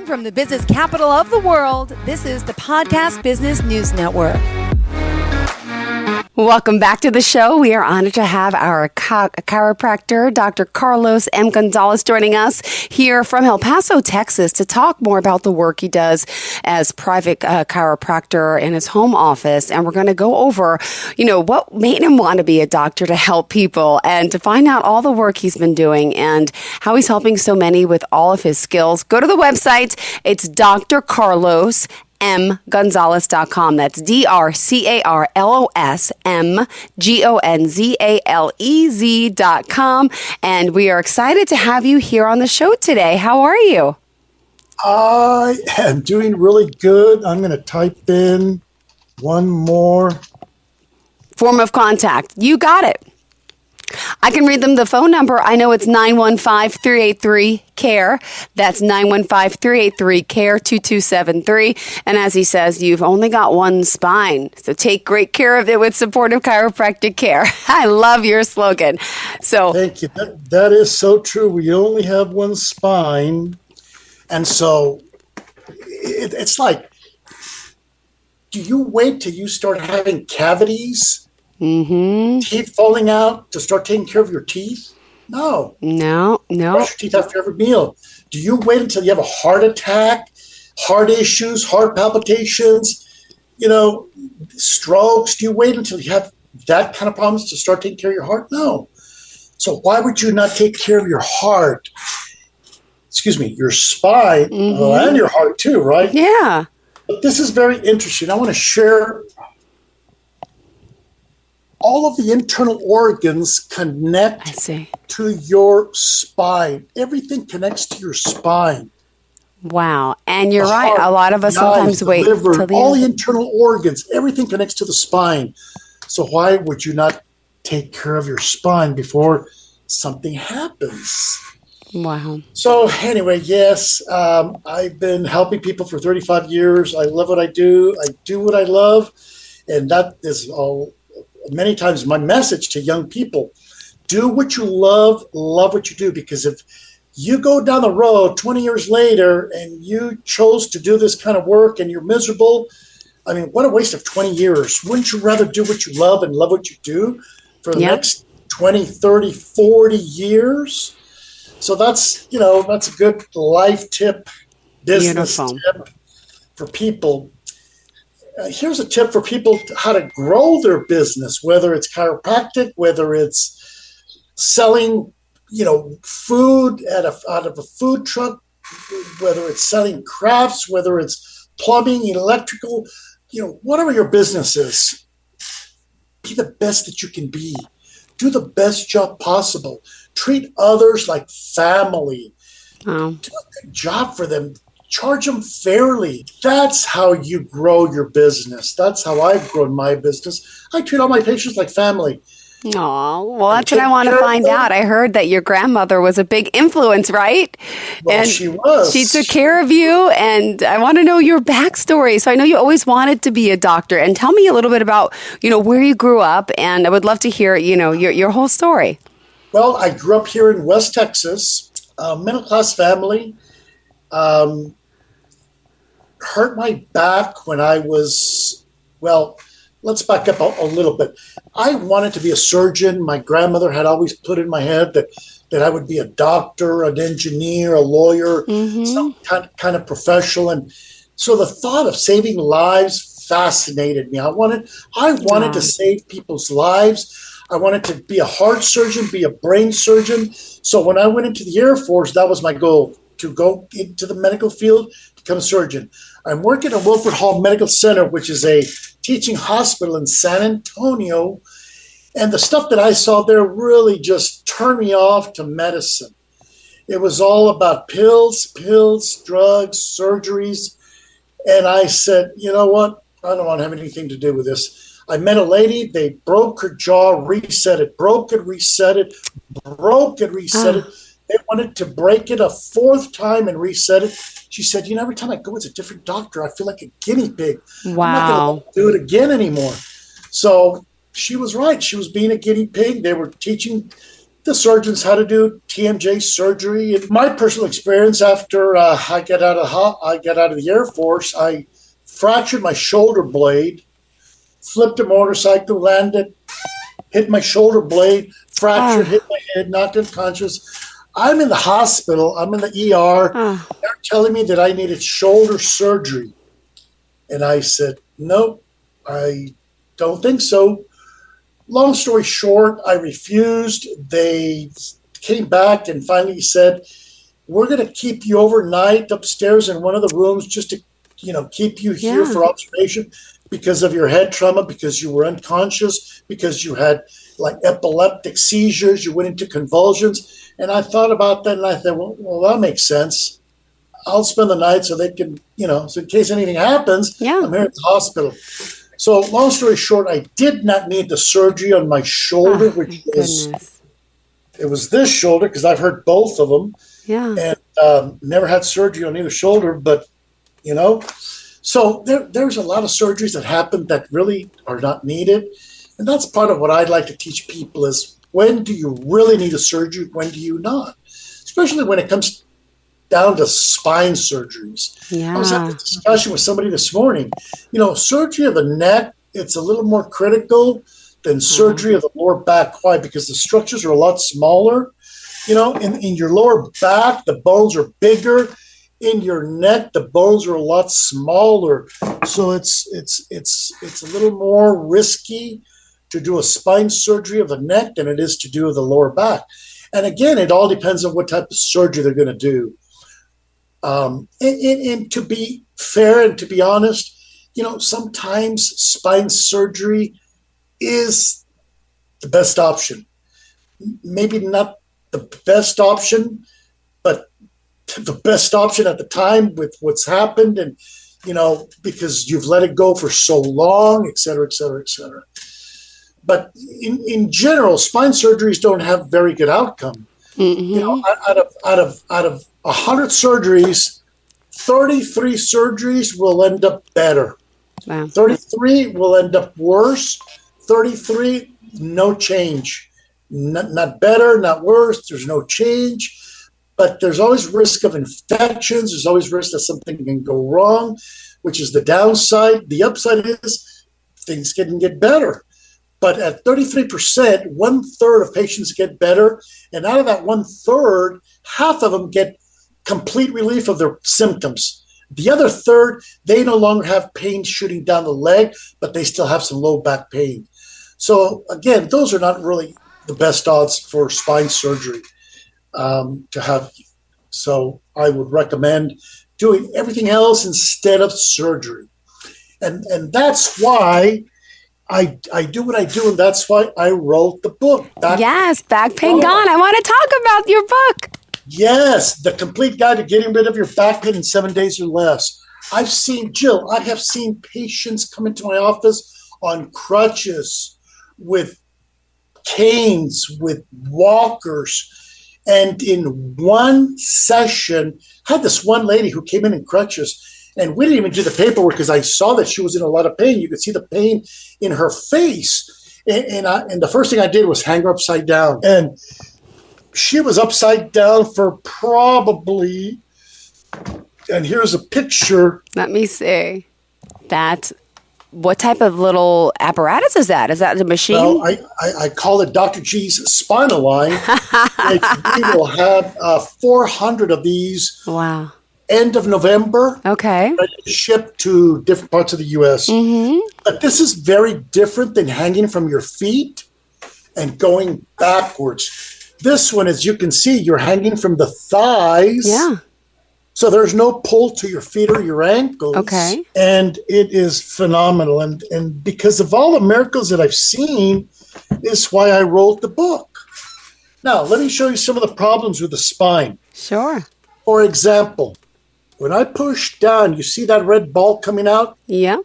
from the business capital of the world, this is the Podcast Business News Network. Welcome back to the show. We are honored to have our chiropractor, Dr. Carlos M. Gonzalez, joining us here from El Paso, Texas, to talk more about the work he does as private chiropractor in his home office. And we're going to go over, what made him want to be a doctor to help people and to find out all the work he's been doing and how he's helping so many with all of his skills. Go to the website. It's Dr. Carlos mgonzalez.com. That's DrCarlosMGonzalez.com. And we are excited to have you here on the show today. How are you? I am doing really good. I'm going to type in one more form of contact. You got it. I can read them the phone number. I know it's 915-383-CARE. That's 915-383-CARE-2273. And as he says, you've only got one spine. So take great care of it with supportive chiropractic care. I love your slogan. So thank you. That is so true. We only have one spine. And so it's like, do you wait till you start having cavities? Mm-hmm. Teeth falling out to start taking care of your teeth? No. No. Brush your teeth after every meal. Do you wait until you have a heart attack, heart issues, heart palpitations, strokes? Do you wait until you have that kind of problems to start taking care of your heart? No. So why would you not take care of your heart? Your spine, and your heart too, right? Yeah. But this is very interesting. I want to share all of the internal organs connect to your spine. Everything connects to your spine. Wow. And you're right. A lot of us sometimes wait liver, till the all end. the internal organs, everything connects to the spine. So why would you not take care of your spine before something happens? Wow. So anyway, yes, I've been helping people for 35 years. I love what I do. I do what I love. And that is all. Many times my message to young people, do what you love what you do. Because if you go down the road 20 years later and you chose to do this kind of work and you're miserable, I mean, what a waste of 20 years. Wouldn't you rather do what you love and love what you do for the next 20, 30, 40 years? So that's a good life tip, business tip for people. Here's a tip for people how to grow their business, whether it's chiropractic, whether it's selling, food out of a food truck, whether it's selling crafts, whether it's plumbing, electrical, whatever your business is. Be the best that you can be. Do the best job possible. Treat others like family. Do a good job for them. Charge them fairly. That's how you grow your business. That's how I've grown my business. I treat all my patients like family. Oh, well, that's what I want to find out. I heard that your grandmother was a big influence, right? Well, and she was. She took care of you, and I want to know your backstory. So I know you always wanted to be a doctor. And tell me a little bit about, where you grew up, and I would love to hear, your whole story. Well, I grew up here in West Texas, middle-class family. Hurt my back when I was, let's back up a little bit. I wanted to be a surgeon. My grandmother had always put in my head that I would be a doctor, an engineer, a lawyer, some kind of professional. And so the thought of saving lives fascinated me. I wanted to save people's lives. I wanted to be a heart surgeon, be a brain surgeon. So when I went into the Air Force, that was my goal, to go into the medical field, become a surgeon. I'm working at Wilford Hall Medical Center, which is a teaching hospital in San Antonio. And the stuff that I saw there really just turned me off to medicine. It was all about pills, drugs, surgeries. And I said, you know what? I don't want to have anything to do with this. I met a lady, they broke her jaw, reset it, broke it, reset it, broke it, reset it. They wanted to break it a fourth time and reset it. She said, every time I go with a different doctor, I feel like a guinea pig. Wow. I'm not going to do it again anymore. So she was right. She was being a guinea pig. They were teaching the surgeons how to do TMJ surgery. And my personal experience after I got out of the Air Force, I fractured my shoulder blade, flipped a motorcycle, landed, hit my shoulder blade, fractured, hit my head, knocked unconscious. I'm in the hospital. I'm in the ER. They're telling me that I needed shoulder surgery. And I said, nope, I don't think so. Long story short, I refused. They came back and finally said, we're going to keep you overnight upstairs in one of the rooms just to, keep you here for observation because of your head trauma, because you were unconscious, because you had like epileptic seizures, you went into convulsions. And I thought about that and I thought, well, that makes sense. I'll spend the night so they can, so in case anything happens, I'm here at the hospital. So long story short, I did not need the surgery on my shoulder, which was this shoulder because I've heard both of them. Yeah. And never had surgery on either shoulder, but, so there's a lot of surgeries that happen that really are not needed. And that's part of what I'd like to teach people is when do you really need a surgery? When do you not? Especially when it comes down to spine surgeries. Yeah. I was having a discussion with somebody this morning. Surgery of the neck, it's a little more critical than surgery of the lower back. Why? Because the structures are a lot smaller. In your lower back, the bones are bigger. In your neck, the bones are a lot smaller. So it's a little more risky to do a spine surgery of the neck than it is to do of the lower back. And again, it all depends on what type of surgery they're going to do. And to be fair and to be honest, sometimes spine surgery is the best option. Maybe not the best option, but the best option at the time with what's happened and, because you've let it go for so long, et cetera, et cetera, et cetera. But in general, spine surgeries don't have very good outcome. Mm-hmm. Out of 100 surgeries, 33 surgeries will end up better. Wow. 33 will end up worse. 33, no change. Not better, not worse. There's no change. But there's always risk of infections. There's always risk that something can go wrong, which is the downside. The upside is things can get better. But at 33%, 1/3 of patients get better. And out of that 1/3, half of them get complete relief of their symptoms. The other third, they no longer have pain shooting down the leg, but they still have some low back pain. So again, those are not really the best odds for spine surgery to have. So I would recommend doing everything else instead of surgery. And that's why I do what I do, and that's why I wrote the book. Back Pain Gone. I want to talk about your book. Yes, the complete guide to getting rid of your back pain in 7 days or less. I have seen patients come into my office on crutches, with canes, with walkers. And in one session, I had this one lady who came in crutches. And we didn't even do the paperwork because I saw that she was in a lot of pain. You could see the pain in her face. And the first thing I did was hang her upside down. And she was upside down for probably, and here's a picture. Let me see. What type of little apparatus is that? Is that a machine? Well, I call it Dr. G's spinal line. We will have 400 of these. Wow. End of November. Okay. Shipped to different parts of the U.S. Mm-hmm. But this is very different than hanging from your feet and going backwards. This one, as you can see, you're hanging from the thighs. Yeah. So there's no pull to your feet or your ankles. Okay. And it is phenomenal. And because of all the miracles that I've seen is why I wrote the book. Now, let me show you some of the problems with the spine. Sure. For example, when I push down, you see that red ball coming out? Yep.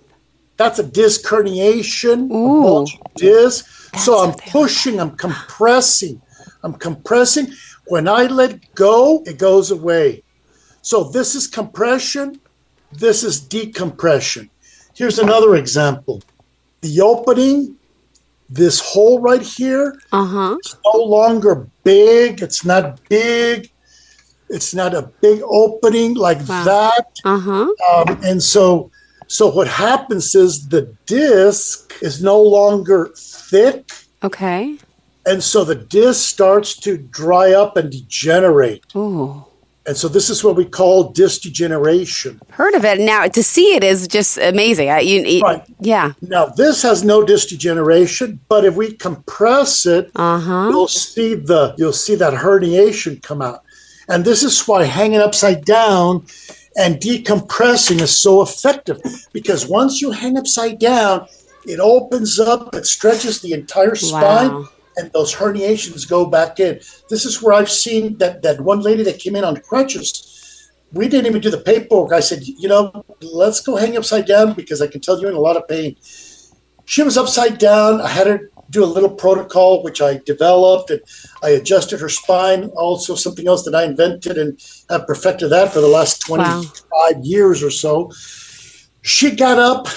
That's a disc herniation, Ooh. a bulging disc. So I'm pushing, I'm compressing. When I let go, it goes away. So this is compression. This is decompression. Here's another example. The opening, this hole right here is no longer big. It's not big. It's not a big opening like that. And so what happens is the disc is no longer thick. Okay. And so the disc starts to dry up and degenerate. Ooh. And so this is what we call disc degeneration. Heard of it. Now, to see it is just amazing. Right. Yeah. Now, this has no disc degeneration, but if we compress it, you'll see that herniation come out. And this is why hanging upside down and decompressing is so effective. Because once you hang upside down, it opens up, it stretches the entire spine. And those herniations go back in. This is where I've seen that one lady that came in on crutches. We didn't even do the paperwork. I said, let's go hang upside down because I can tell you're in a lot of pain. She was upside down. I had her do a little protocol, which I developed, and I adjusted her spine. Also, something else that I invented and have perfected that for the last 25 years or so. She got up,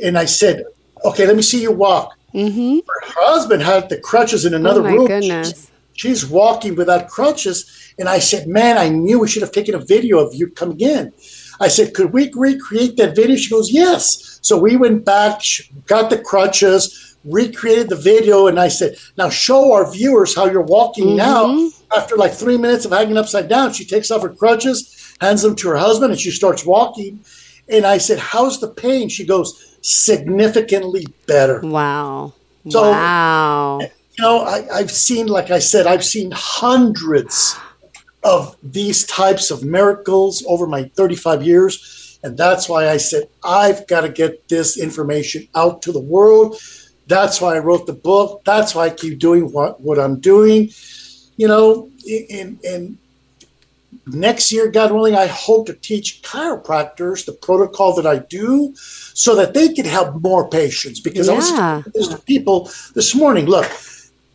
and I said, okay, let me see you walk. Her husband had the crutches in another room. Goodness. She's walking without crutches. And I said, man, I knew we should have taken a video of you coming in. I said, could we recreate that video? She goes, yes. So we went back, got the crutches, recreated the video. And I said, now show our viewers how you're walking now. After like 3 minutes of hanging upside down, she takes off her crutches, hands them to her husband, and she starts walking. And I said, how's the pain? She goes, significantly better. Wow. So, I've seen, like I said, I've seen hundreds of these types of miracles over my 35 years. And that's why I said, I've got to get this information out to the world. That's why I wrote the book. That's why I keep doing what I'm doing. In next year, God willing, I hope to teach chiropractors the protocol that I do so that they can help more patients. Because I was telling to people this morning, look,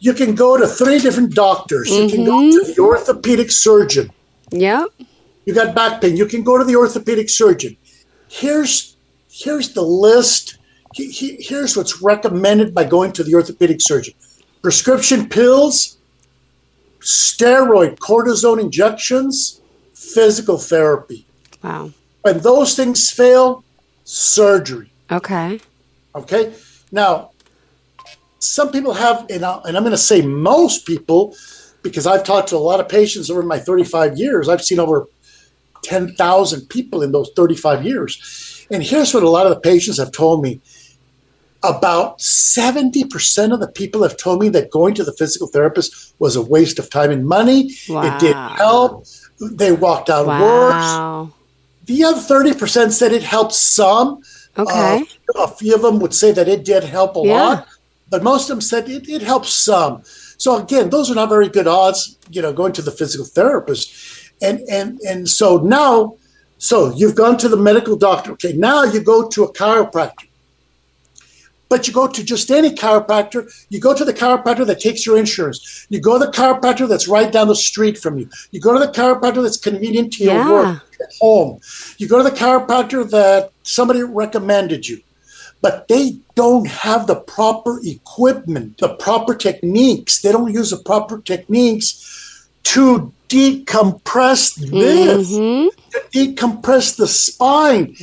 you can go to 3 different doctors. You can go to the orthopedic surgeon. Yep. You got back pain. You can go to the orthopedic surgeon. Here's the list. Here's what's recommended by going to the orthopedic surgeon. Prescription pills, steroid, cortisone injections, physical therapy. Wow. When those things fail, surgery. Okay. Now, some people have, and I'm going to say most people, because I've talked to a lot of patients over my 35 years. I've seen over 10,000 people in those 35 years. And here's what a lot of the patients have told me. About 70% of the people have told me that going to the physical therapist was a waste of time and money. Wow. It didn't help. They walked out worse. The other 30% said it helped some. Okay. A few of them would say that it did help a lot, but most of them said it helped some. So again, those are not very good odds, going to the physical therapist. And so now, you've gone to the medical doctor. Okay, now you go to a chiropractor. But you go to just any chiropractor. You go to the chiropractor that takes your insurance. You go to the chiropractor that's right down the street from you. You go to the chiropractor that's convenient to your work at home. You go to the chiropractor that somebody recommended you. But they don't have the proper equipment, the proper techniques. They don't use the proper techniques to decompress this, to decompress the spine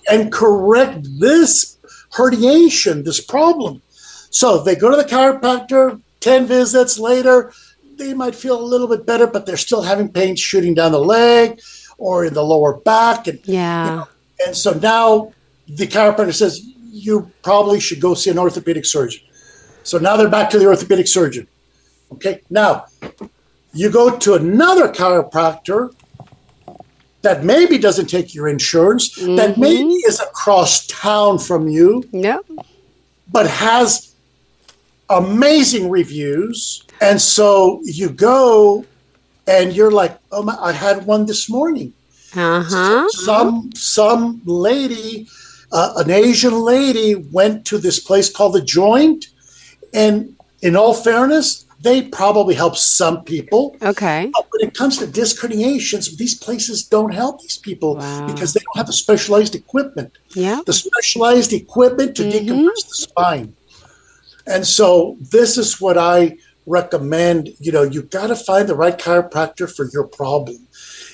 and correct this herniation, this problem. So they go to the chiropractor, 10 visits later, they might feel a little bit better, but they're still having pain shooting down the leg or in the lower back. And, and so now the chiropractor says, you probably should go see an orthopedic surgeon. So now they're back to the orthopedic surgeon. Okay, now you go to another chiropractor that maybe doesn't take your insurance, that maybe is across town from you, but has amazing reviews. And so you go and you're like, oh, I had one this morning. Some lady, an Asian lady, went to this place called The Joint. And in all fairness, they probably help some people. Okay. But when it comes to disc herniations, these places don't help these people because they don't have the specialized equipment. The specialized equipment to decompress the spine. And so this is what I recommend. You've got to find the right chiropractor for your problem.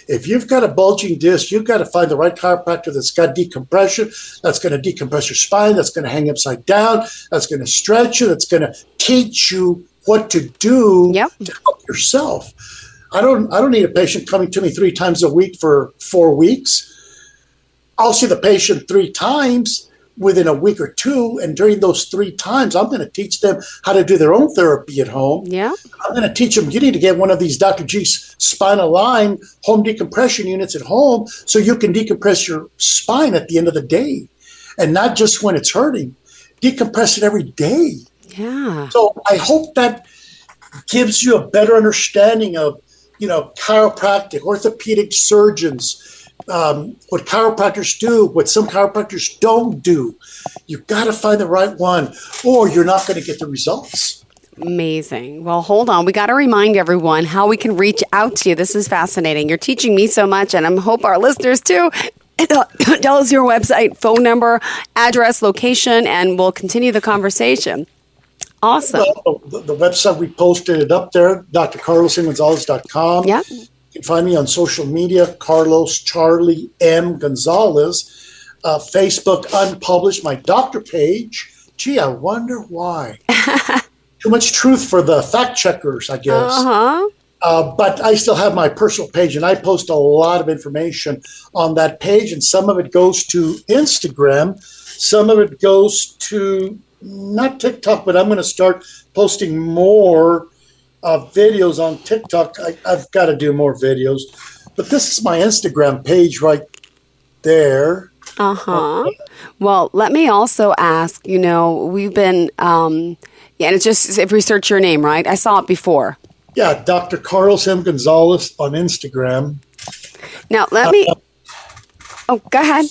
If you've got a bulging disc, you've got to find the right chiropractor that's got decompression, that's going to decompress your spine, that's going to hang upside down, that's going to stretch you, that's going to teach you what to do to help yourself. I don't need a patient coming to me 3 times a week for 4 weeks. I'll see the patient 3 times within a week or 2, and during those 3 times, I'm going to teach them how to do their own therapy at home. Yeah. I'm going to teach them, you need to get one of these Dr. G's spinal line home decompression units at home so you can decompress your spine at the end of the day, and not just when it's hurting. Decompress it every day. Yeah. So I hope that gives you a better understanding of, chiropractic, orthopedic surgeons, what chiropractors do, what some chiropractors don't do. You've got to find the right one, or you're not going to get the results. Amazing. Well, hold on. We got to remind everyone how we can reach out to you. This is fascinating. You're teaching me so much, and I hope our listeners too. Tell us your website, phone number, address, location, and we'll continue the conversation. Awesome. Well, the website, we posted it up there, drcarlosmgonzalez.com. Yeah. You can find me on social media, Carlos Charlie M. Gonzalez. Facebook, unpublished, my doctor page. Gee, I wonder why. Too much truth for the fact checkers, I guess. But I still have my personal page, and I post a lot of information on that page, and some of it goes to Instagram. Some of it goes to, not TikTok, but I'm going to start posting more videos on TikTok. I've got to do more videos. But this is my Instagram page right there. Well, let me also ask, we've been, and it's just, if we search your name, right? I saw it before. Yeah, Dr. Carlos M. Gonzalez on Instagram. Now, let me, go ahead.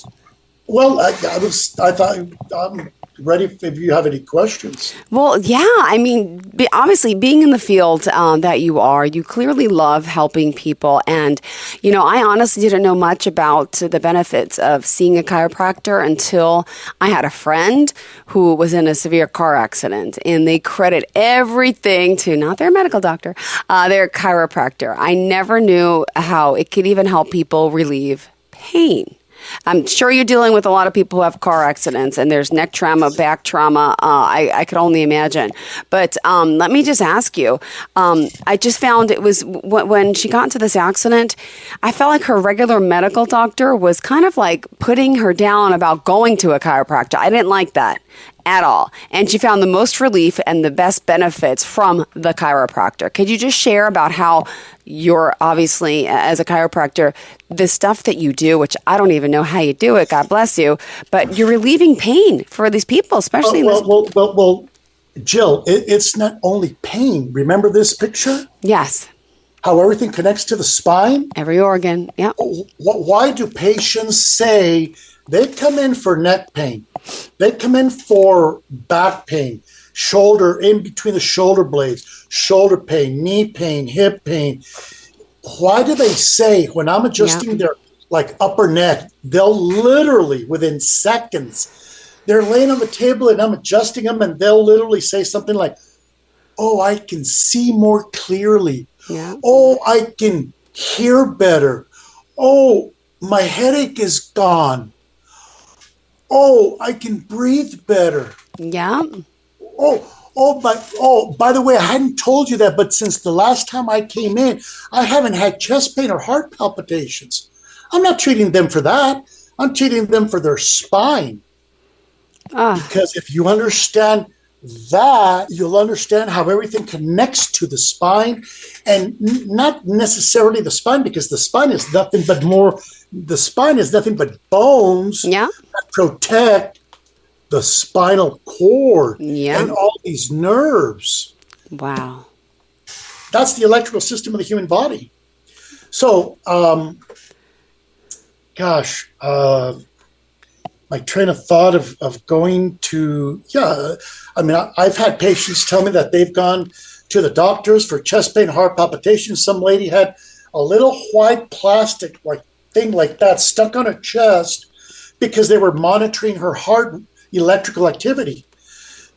Well, I thought I'm ready if you have any questions. Well, yeah. I mean, obviously, being in the field that you are, you clearly love helping people. And, I honestly didn't know much about the benefits of seeing a chiropractor until I had a friend who was in a severe car accident. And they credit everything to not their medical doctor, their chiropractor. I never knew how it could even help people relieve pain. I'm sure you're dealing with a lot of people who have car accidents, and there's neck trauma, back trauma. I could only imagine. But let me just ask you, I just found it was when she got into this accident, I felt like her regular medical doctor was kind of like putting her down about going to a chiropractor. I didn't like that at all. And she found the most relief and the best benefits from the chiropractor. Could you just share about how you're obviously, as a chiropractor, the stuff that you do, which I don't even know how you do it, God bless you, but you're relieving pain for these people, especially Well, Jill, it's not only pain. Remember this picture? Yes. How everything connects to the spine? Every organ, yeah. Why do patients say they come in for neck pain? They come in for back pain, shoulder, in between the shoulder blades, shoulder pain, knee pain, hip pain. Why do they say when I'm adjusting their upper neck, they'll literally within seconds, they're laying on the table and I'm adjusting them and they'll literally say something like, oh, I can see more clearly. Yeah. Oh, I can hear better. Oh, my headache is gone. Oh, I can breathe better. Yeah. By the way, I hadn't told you that, but since the last time I came in, I haven't had chest pain or heart palpitations. I'm not treating them for that. I'm treating them for their spine. Because if you understand that, you'll understand how everything connects to the spine, and not necessarily the spine, because the spine is nothing but bones that protect the spinal cord and all these nerves. Wow. That's the electrical system of the human body. So, my train of thought of going to, I've had patients tell me that they've gone to the doctors for chest pain, heart palpitations. Some lady had a little white plastic thing like that stuck on her chest because they were monitoring her heart electrical activity.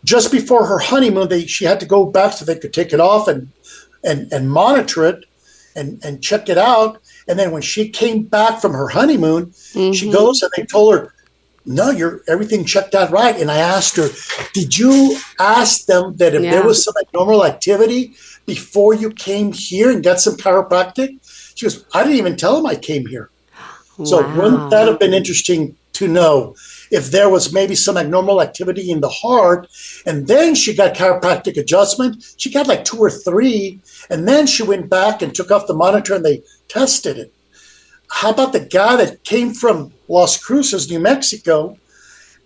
just before her honeymoon, she had to go back so they could take it off and monitor it and check it out. And then when she came back from her honeymoon, she goes and they told her, no, everything checked out right. And I asked her, did you ask them that if there was some abnormal activity before you came here and got some chiropractic? She goes, I didn't even tell them I came here. Wow. So wouldn't that have been interesting to know if there was maybe some abnormal activity in the heart? And then she got chiropractic adjustment. She got like 2 or 3. And then she went back and took off the monitor and they tested it. How about the guy that came from Las Cruces, New Mexico,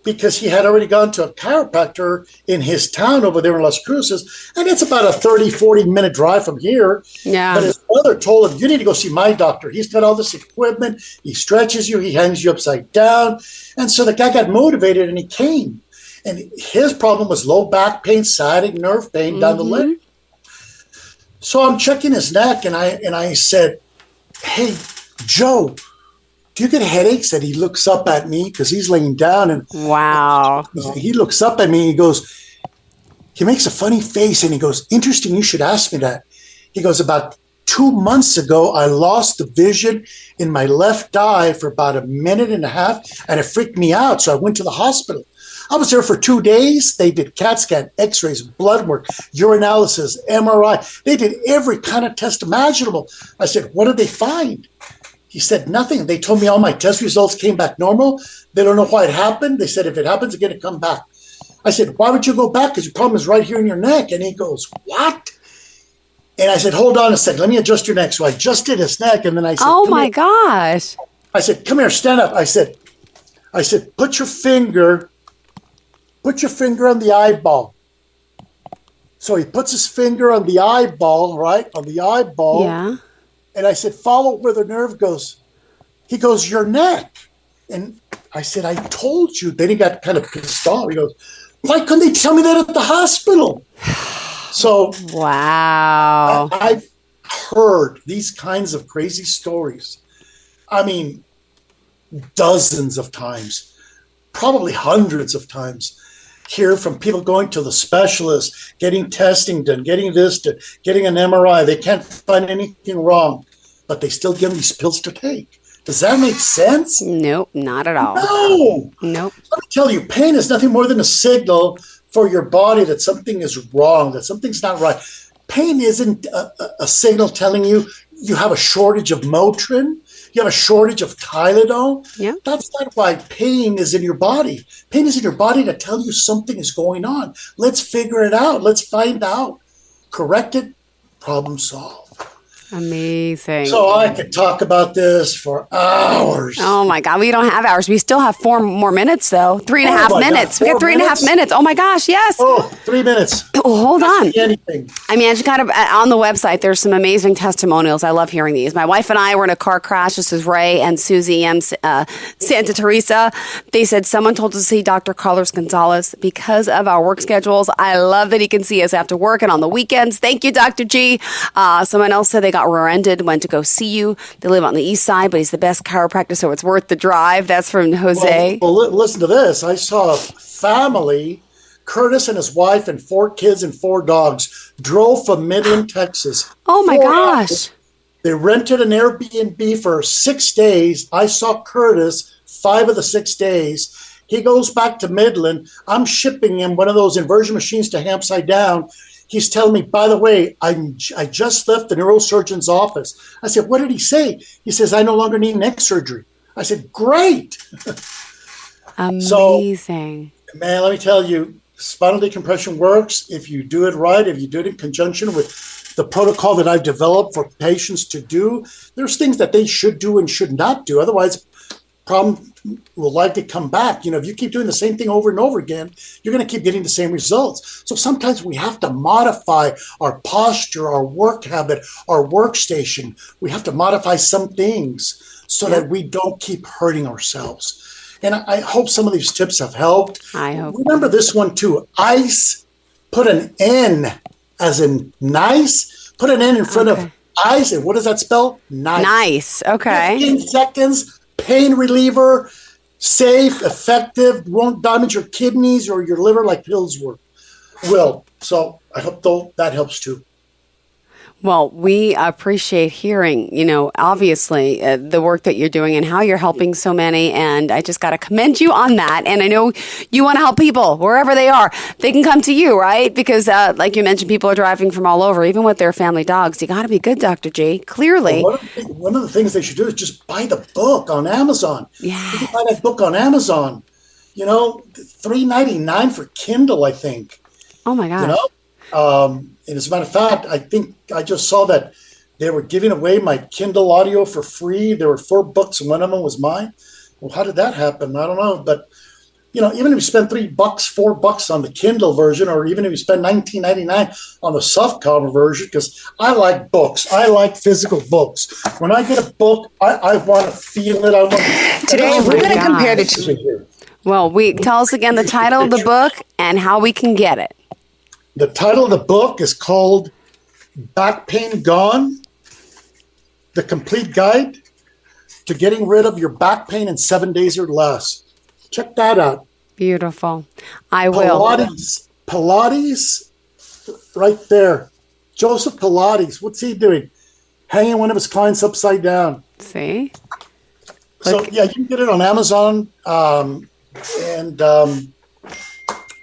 because he had already gone to a chiropractor in his town over there in Las Cruces, and it's about a 30, 40-minute drive from here. Yeah. But his mother told him, you need to go see my doctor. He's got all this equipment. He stretches you. He hangs you upside down. And so the guy got motivated, and he came. And his problem was low back pain, sciatic nerve pain down the leg. So I'm checking his neck, and I said, hey, Joe, do you get headaches? And he looks up at me because he's laying down. And wow. He looks up at me and he makes a funny face and he goes, interesting, you should ask me that. He goes, about 2 months ago, I lost the vision in my left eye for about a minute and a half, and it freaked me out. So I went to the hospital. I was there for 2 days. They did CAT scan, x-rays, blood work, urinalysis, MRI. They did every kind of test imaginable. I said, what did they find? He said, nothing. They told me all my test results came back normal. They don't know why it happened. They said, if it happens again, it come back. I said, why would you go back? Because your problem is right here in your neck. And he goes, what? And I said, hold on a second. Let me adjust your neck. So I adjusted his neck. And then I said, oh my gosh. I said, come here, stand up. I said, put your finger on the eyeball. So he puts his finger on the eyeball, right? On the eyeball. Yeah. And I said, follow where the nerve goes. He goes, your neck. And I said, I told you. Then he got kind of pissed off. He goes, why couldn't they tell me that at the hospital? So wow. I've heard these kinds of crazy stories. I mean, dozens of times, probably hundreds of times. Hear from people going to the specialist, getting testing done, getting this done, getting an MRI. They can't find anything wrong, but they still give them these pills to take. Does that make sense? Nope, not at all. No. Nope. Let me tell you, pain is nothing more than a signal for your body that something is wrong, that something's not right. Pain isn't a signal telling you have a shortage of Motrin. You have a shortage of Tylenol. Yeah. That's not why pain is in your body. Pain is in your body to tell you something is going on. Let's figure it out. Let's find out. Correct it. Problem solved. Amazing. So I could talk about this for hours. Oh my God. We don't have hours. We still have 4 more minutes though. 3.5 minutes. We got 3.5 minutes. Oh my gosh. Yes. Oh, 3 minutes. Oh, hold on. Anything. I mean, I just kind of on the website, there's some amazing testimonials. I love hearing these. My wife and I were in a car crash. This is Ray and Susie and Santa Teresa. They said someone told us to see Dr. Carlos Gonzalez because of our work schedules. I love that he can see us after work and on the weekends. Thank you, Dr. G. Someone else said they got rear-ended, went to go see you. They live on the east side, but he's the best chiropractor, so it's worth the drive. That's from Jose. Well, listen to this. I saw a family, Curtis and his wife and 4 kids and 4 dogs, drove from Midland, Texas. Oh my gosh. Hours. They rented an Airbnb for 6 days. I saw Curtis 5 of the 6 days. He goes back to Midland. I'm shipping him one of those inversion machines to Upside Down. He's telling me, by the way, I just left the neurosurgeon's office. I said, what did he say? He says, I no longer need neck surgery. I said, great. Amazing. So, man, let me tell you, spinal decompression works if you do it right, if you do it in conjunction with the protocol that I've developed for patients to do. There's things that they should do and should not do. Otherwise, problem will likely come back. You know, if you keep doing the same thing over and over again, you're going to keep getting the same results. So sometimes we have to modify our posture, our work habit, our workstation. We have to modify some things so that we don't keep hurting ourselves. And I hope some of these tips have helped. I hope. Remember this one too. ICE, put an N as in nice, put an N in front of ICE. And what does that spell? Nice. Nice. Okay. 15 seconds. Pain reliever, safe, effective, won't damage your kidneys or your liver like pills work. will. So I hope that helps too. Well, we appreciate hearing, obviously the work that you're doing and how you're helping so many. And I just got to commend you on that. And I know you want to help people wherever they are. They can come to you, right? Because like you mentioned, people are driving from all over, even with their family dogs. You got to be good, Dr. G. Clearly. Well, one of the things they should do is just buy the book on Amazon. Yeah. You can buy that book on Amazon. $3.99 for Kindle, I think. Oh, my gosh. And as a matter of fact, I think I just saw that they were giving away my Kindle audio for free. There were 4 books, and one of them was mine. Well, how did that happen? I don't know. But, even if you spend $3, $4 on the Kindle version, or even if you spend $19.99 on the softcover version, because I like books. I like physical books. When I get a book, I want to feel it. Today, we're going to compare the two. Well, tell us again the title of the book and how we can get it. The title of the book is called Back Pain Gone, The Complete Guide to Getting Rid of Your Back Pain in 7 Days or Less. Check that out. Beautiful. I will. Pilates, right there. Joseph Pilates, what's he doing? Hanging one of his clients upside down. See? So, yeah, you can get it on Amazon.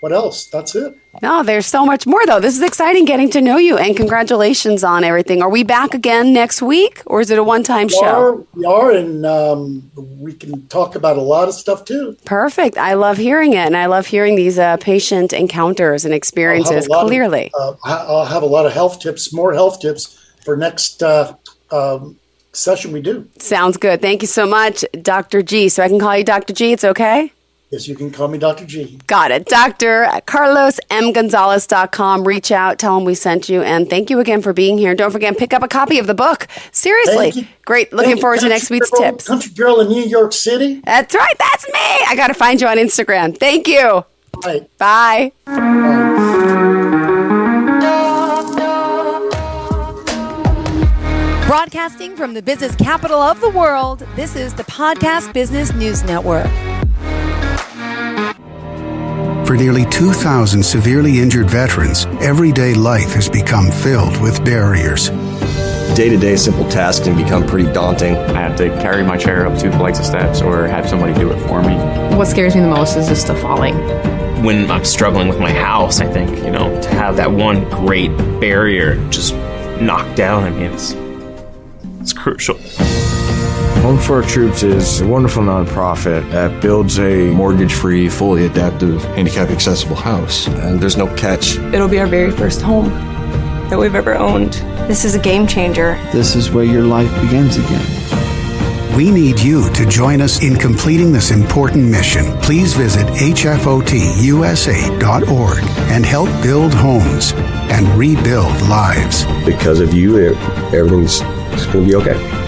What else? That's it. No, there's so much more, though. This is exciting getting to know you, and congratulations on everything. Are we back again next week, or is it a one-time show? We are, and we can talk about a lot of stuff, too. Perfect. I love hearing it, and I love hearing these patient encounters and experiences clearly. I'll have a lot of more health tips for next session we do. Sounds good. Thank you so much, Dr. G. So I can call you Dr. G. It's okay? Yes, you can call me Dr. G. Got it. Dr. CarlosMGonzalez.com. Reach out, tell him we sent you, and thank you again for being here. Don't forget, pick up a copy of the book. Seriously. Great. Looking forward to next week's tips. Country girl in New York City. That's right. That's me. I got to find you on Instagram. Thank you. Right. Bye. Broadcasting from the business capital of the world, this is the Podcast Business News Network. For nearly 2,000 severely injured veterans, everyday life has become filled with barriers. Day-to-day simple tasks can become pretty daunting. I have to carry my chair up 2 flights of steps or have somebody do it for me. What scares me the most is just the falling. When I'm struggling with my house, I think, to have that one great barrier just knocked down, it's crucial. Home for Our Troops is a wonderful nonprofit that builds a mortgage-free, fully adaptive, handicap-accessible house. And there's no catch. It'll be our very first home that we've ever owned. This is a game changer. This is where your life begins again. We need you to join us in completing this important mission. Please visit hfotusa.org and help build homes and rebuild lives. Because of you, everything's going to be okay.